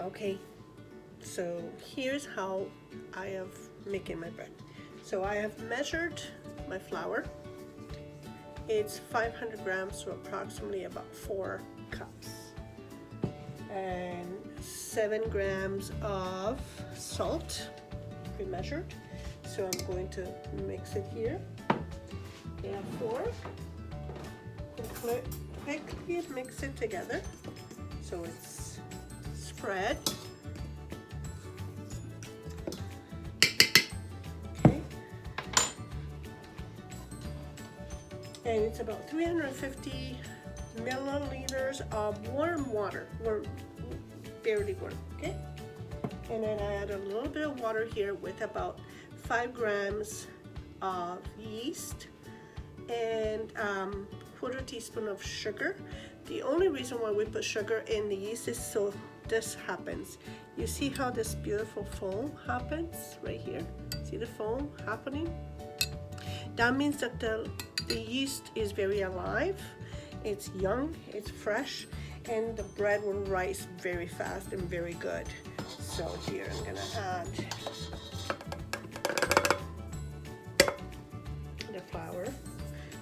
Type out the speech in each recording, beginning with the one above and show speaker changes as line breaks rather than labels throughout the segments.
Okay, so here's how I have making my bread. So I have measured my flour. It's 500 grams, so approximately about 4 cups. And 7 grams of salt, we measured. So I'm going to mix it here. And a fork. Quickly mix it together so it's spread. Okay. And it's about 350 milliliters of warm water, barely warm, okay? And then I add a little bit of water here with about 5 grams of yeast and quarter teaspoon of sugar. The only reason why we put sugar in the yeast is so this happens. You see how this beautiful foam happens right here? See the foam happening? That means that the yeast is very alive, it's young, it's fresh, and the bread will rise very fast and very good. So here I'm gonna add the flour.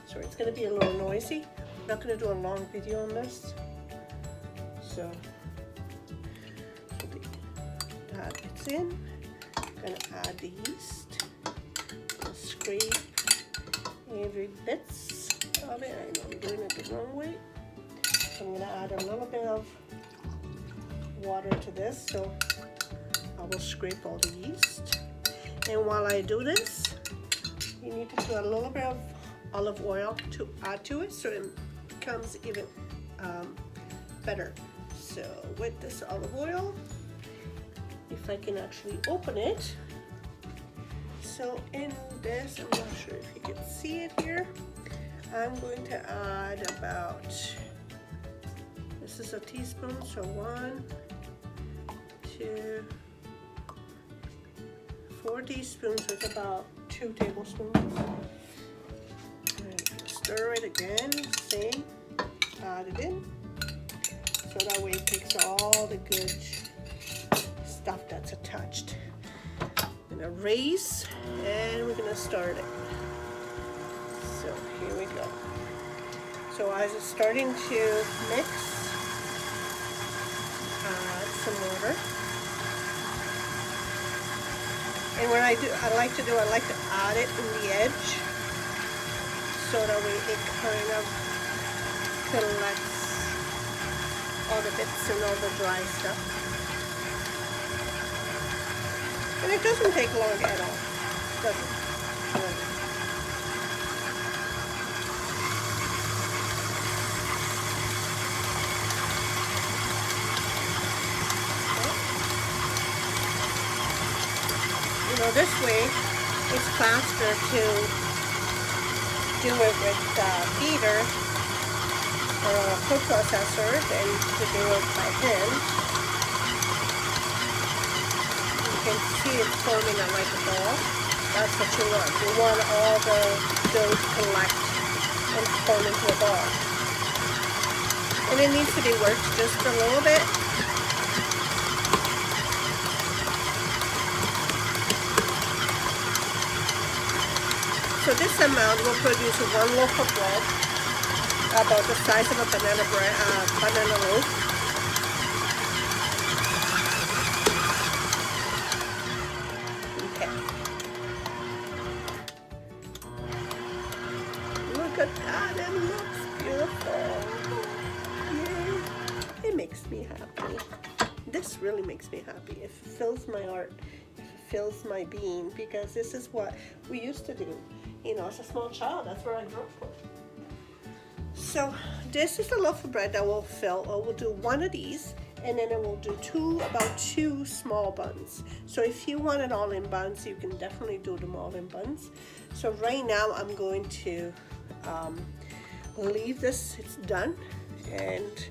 So it's gonna be a little noisy. I'm not gonna do a long video on this. So that it's in. I'm gonna add the yeast. Scrape every bits of it. I know I'm doing it the wrong way. So I'm gonna add a little bit of water to this. So I will scrape all the yeast. And while I do this, you need to put a little bit of olive oil to add to it so it becomes even better. So with this olive oil, if I can actually open it. So in this, I'm not sure if you can see it here, I'm going to add about, this is a teaspoon, so 1, 2, 4 teaspoons with about 2 tablespoons. Stir it again, same, add it in, so that way it takes all the good stuff that's attached. I'm gonna raise, and we're gonna start it. So here we go. So as it's starting to mix, add some water. And what I like to add it in the edge, so that way it kind of collects all the bits and all the dry stuff. And it doesn't take long at all, does it? You know, this way it's faster to do it with beater or a food processor than to do it by hand. You can see it forming like a ball. That's what you want. You want all the dough to collect and form into a ball. And it needs to be worked just a little bit. So this amount will produce 1 loaf of bread, about the size of a banana loaf. Okay. Look at that, it looks beautiful. Yay. It makes me happy. This really makes me happy. It fills my heart. It fills my being, because this is what we used to do. You know, as a small child, that's where I grew up. So this is the loaf of bread that will fill. I will do 1 of these, and then I will do about 2 small buns. So if you want it all in buns, you can definitely do them all in buns. So right now I'm going to leave this, it's done, and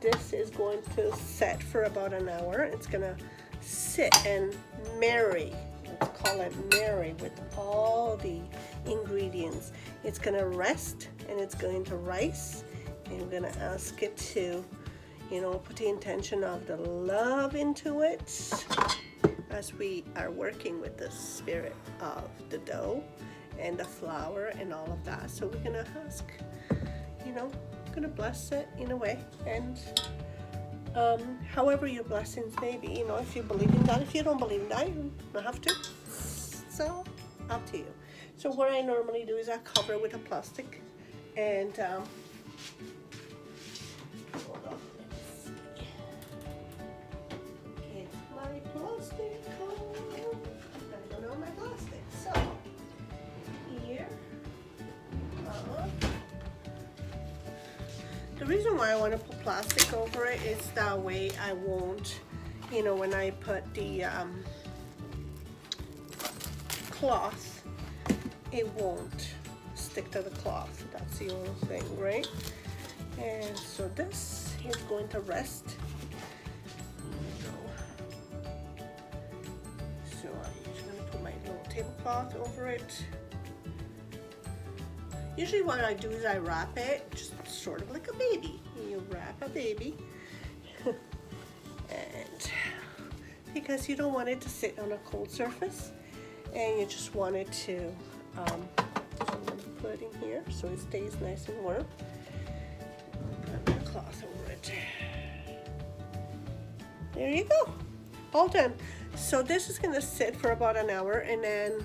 this is going to set for about an hour. It's gonna sit and marry. Let's call it marry with all the ingredients. It's gonna rest and it's going to rise, and we're gonna ask it to, You know, put the intention of the love into it as we are working with the spirit of the dough and the flour and all of that. So we're gonna ask, you know, gonna bless it in a way, and however your blessings may be, you know, if you believe in that, if you don't believe in that, you don't have to. So up to you. So what I normally do is I cover it with a plastic, and hold on, let's see. Get my plastic home. I don't know my plastic. So here. The reason why I want to put plastic over it is that way I won't, you know, when I put the cloth, it won't stick to the cloth. That's the only thing, right? And so this is going to rest. So I'm just going to put my little tablecloth over it. Usually what I do is I wrap it, just sort of like a baby. You wrap a baby. And because you don't want it to sit on a cold surface, and you just want it to put it in here so it stays nice and warm. Put my cloth over it. There you go, all done. So this is gonna sit for about an hour, and then,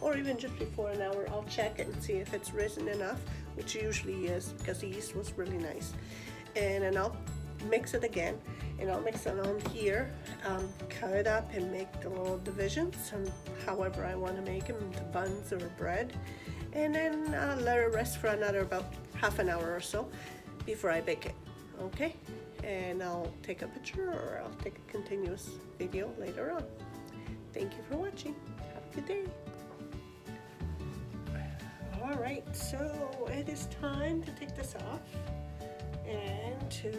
or even just before an hour, I'll check it and see if it's risen enough, which it usually is because the yeast was really nice. And then I'll mix it again, and I'll mix it on here, cut it up and make the little divisions, and however I want to make them into buns or bread, and then let it rest for another about half an hour or so before I bake it. Okay, and I'll take a picture, or I'll take a continuous video later on. Thank you for watching. Have a good day. All right, so it is time to take this off and to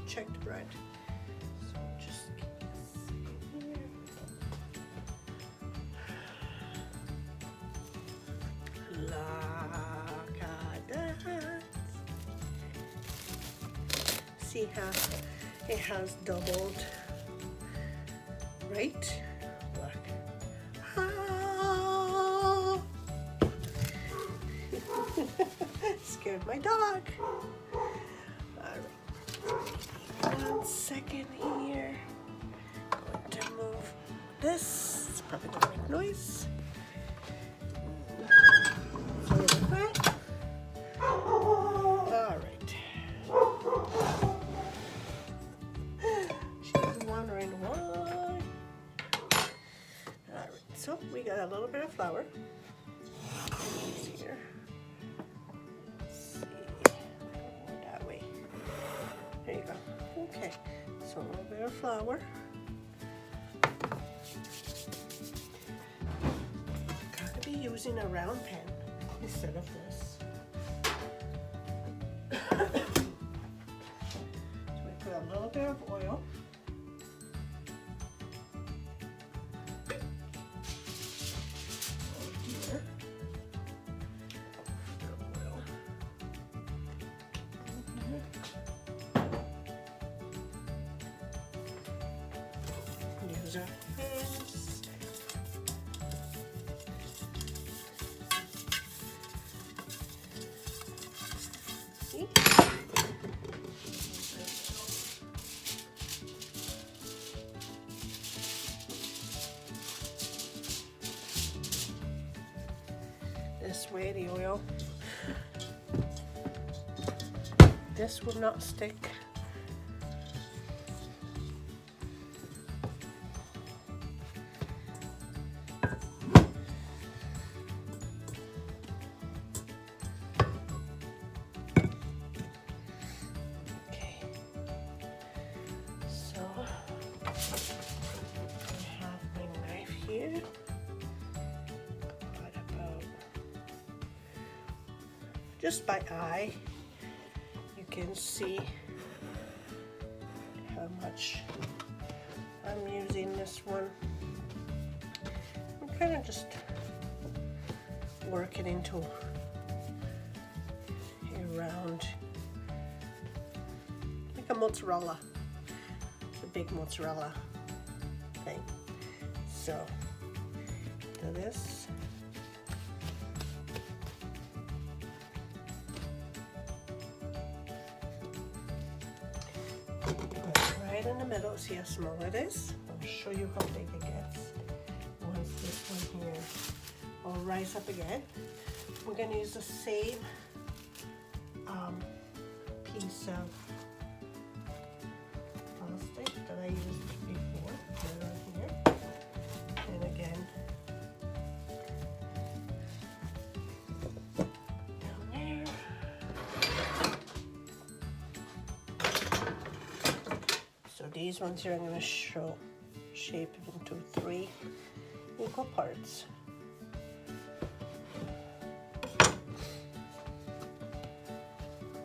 check the bread. So just keep this here. Look at that. See how it has doubled, right? Look. Ah. Scared my dog. Alright, 1 second here. Going to move this. It's probably gonna make noise. So like that. Alright. She's wondering why. Alright, so we got a little bit of flour. Here. There you go. Okay, so a little bit of flour. Gotta be using a round pan instead of this. So we put a little bit of oil. Here. Use our hands. See? This way the oil, this will not stick. Here, what about, just by eye, you can see how much I'm using this one. I'm kind of just working into a round, like a mozzarella. It's a big mozzarella thing. So do this. Right in the middle. See how small it is? I'll show you how big it gets. Once this one here will rise up again, we're going to use the same piece of plastic that I used before. Put it on here. And again, down there. So these ones here I'm going to shape it into 3 equal parts.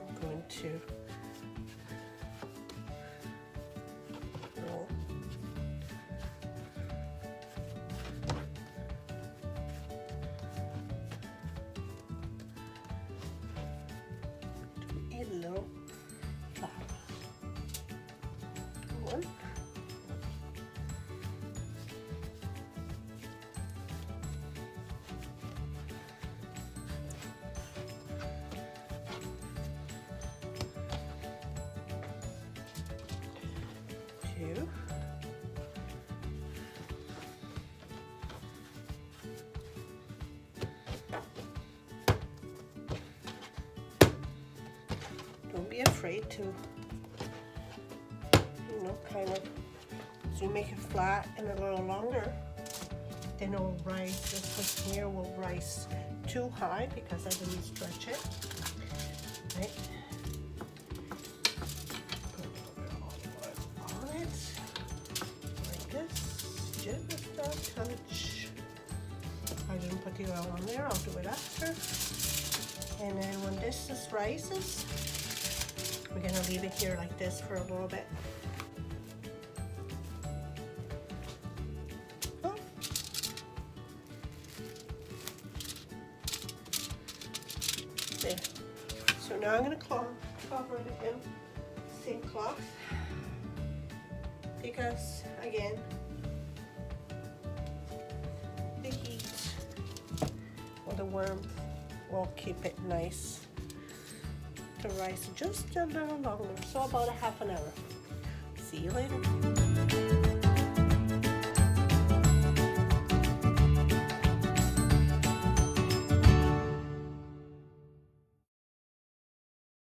I'm going to roll. Do a little flap. One. 2. Don't be afraid to, kind of, so you make it flat and a little longer, then it will rise. This one here will rise too high because I didn't stretch it. Right? Just a touch. I didn't put the oil on there, I'll do it after. And then when this just rises, we're gonna leave it here like this for a little bit. Oh. There. So now I'm gonna cover it in same cloth because again, the heat or the warmth will keep it nice to rise just a little longer, so about a half an hour. See you later.